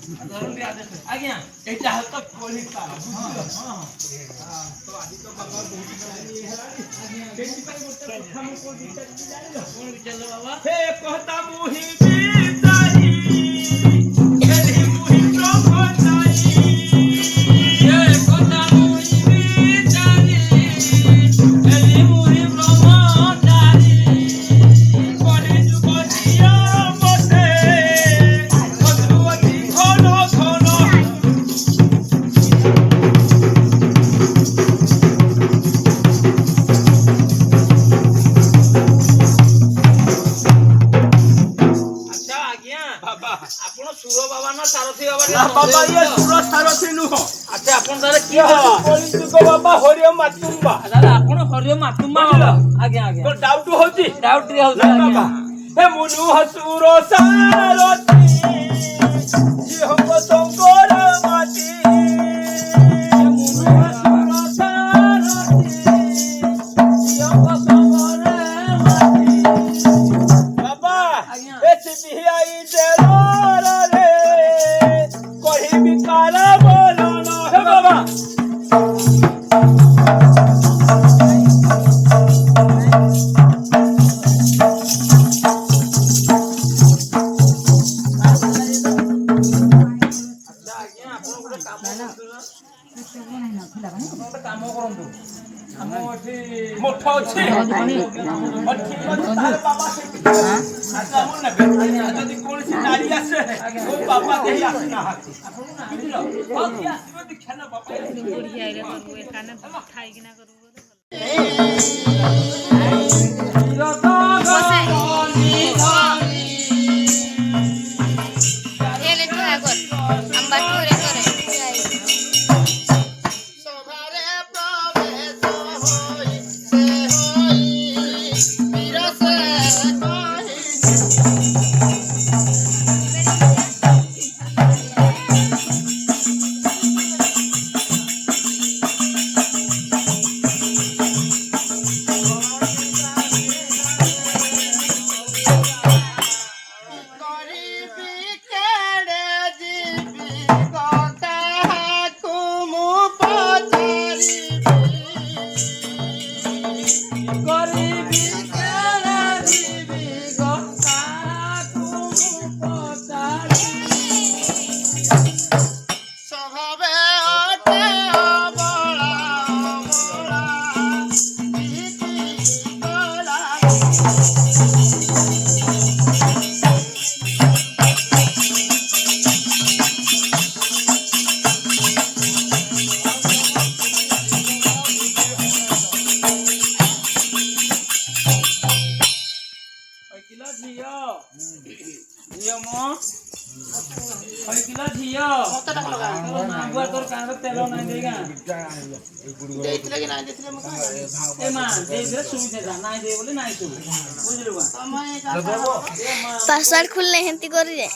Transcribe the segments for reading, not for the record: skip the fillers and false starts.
आज्ञा एटा हाथ तो कोली तार हां तो आदि तो बाबा बहुत नानी हेलानी बेटी पर गोटे कथा मु को विचार जानिलो कोन विचार बाबा हे कहता मुही बिताई एही मुही प्रभताई हे कहता मुही बिताई एही मुही प्रभताई कोरी जुग जिया मते मधुवती खोलो खोलो आपण सुरो बाबा ना सारथी बाबा ना बाबा ये सुरो सारथी नु अच्छा आपण दादा की कोली जुग बाबा हरिओ मातुंबा दादा आपण हरिओ मातुंबा आज्ञा आज्ञा तो डाउट होची डाउट रे होची बाबा हे मुनु हसुरो सारथी जी हमको संकोर माटी मुनु हसुरो सारथी जी हमको संकोर माटी बाबा ए चिबिहाई देलो पासवर्ड खुलने हेंती कर रे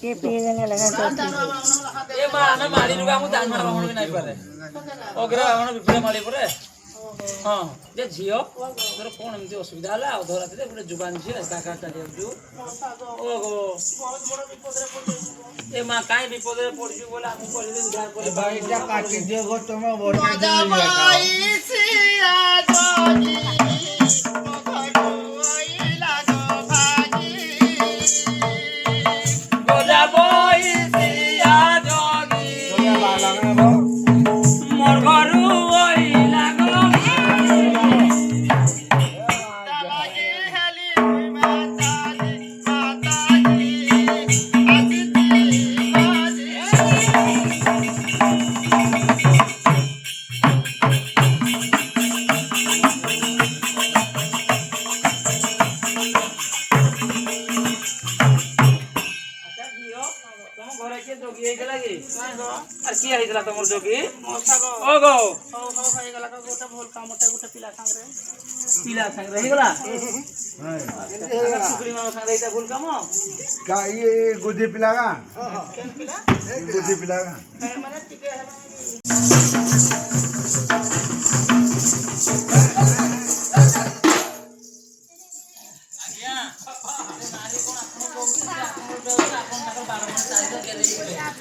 ये पीने लगा ए माने मारी रुगा मु दान मार भी नहीं पारे ओकरा हमन बिपरे मारी परे हां जे झियो तोर कोन एमती असुविधा हला धरा दे पुरे जुबान छी काका चले जु ओगो बहुत बड़ विपद रे पड़ ए मा काई विपद रे पड़ जु बोला हम कर दिन जा करे भाई जा काटी दियो गो तुम बोल के भाई सिया जोगी मखडो आइला गो भागी गोला बोई सिया जोगी गोला बाला में मोर घरु आइला गो আর কি হইছিল তোমার যোগী মশা গো ও গো হও হও হয়ে গলা গোটা ভুল কামটা গোটা পিলা সাংরে পিলা সাংরে হইগলা সুকরি মামা সাংরে এটা ভুল কাম का ये गुदी पिलागा কেন পিলা गुदी पिलागा মানে টিকে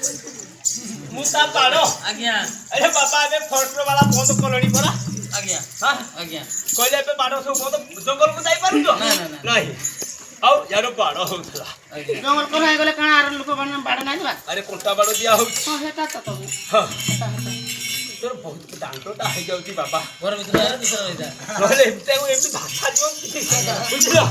मुता पाड़ो आज्ञा अरे बाबा ए फॉरेस्ट वाला बंद कॉलोनी परा आज्ञा हां आज्ञा कहले पे बाड़ो सब बंद जंगल को जाई पारु तो ना, ना, ना। नहीं आउ यारो बाड़ो होतला आज्ञा জঙ্গল কোন হয়ে গেলে কাণ আর লোক বাড়ে নাই দিবা अरे कोंटा बाड़ो दिया हो হ্যাঁ হেটা তো তো हां तोर बहुत के डांटोटा है जाउची बाबा घर भितर आएर बिसर रहिजा নহলে এমতে এমতে ভাষা দিও বুঝলো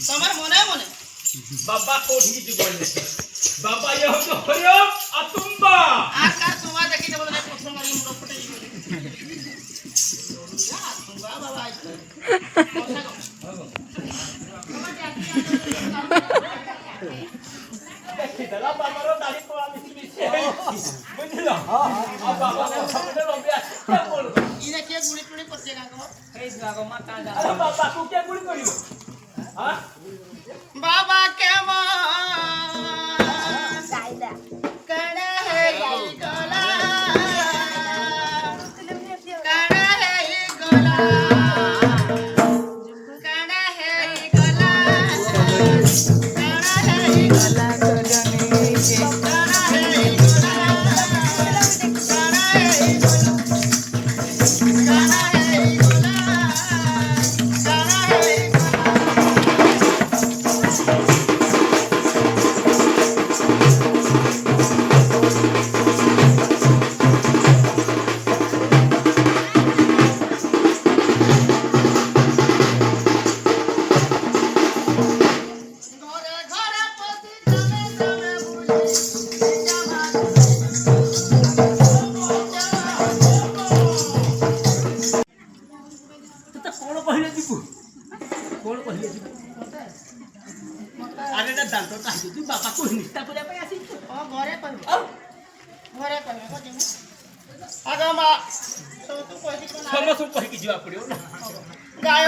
তোমার মনে মনে बाबा कोठी की बोलने बाबा ये हम तो हरियो अतुंबा আকার তোমার দেখি দেব না প্রথম মারি মুড় ফটে তুমি বাবা আইছো মশা গো दला बाबा रो दाढ़ी को आमी मिसे बुझलो आ बाबा को हमने लंबे क्या बोल ইনে কে গুড়ি টুড়ি করছে গাঙ্গো এই গাগো মাতা যা अरे बाबा को क्या गुड़ी करियो हां বাবা কেমন গাইদা कड़ा है ये गला कड़ा है ये गला कड़ा है ये गला कड़ा है ये गला कड़ा है ये गला कड़ा है ये गला कड़ा है ये गला कड़ा है ये गला ঘরে ঘরে পতি তবে তবে বুঝি तो कौन पहिले दीपू कौन पहिले दीपू अरे ना दांतोटा है तू बाबा को निष्ठा करे पे आसी ও ঘরে কইব ঘরে কইব কদিন আগা মা তো কইছি কোন समस्त पहि की जीवा पड़ियो ना গায়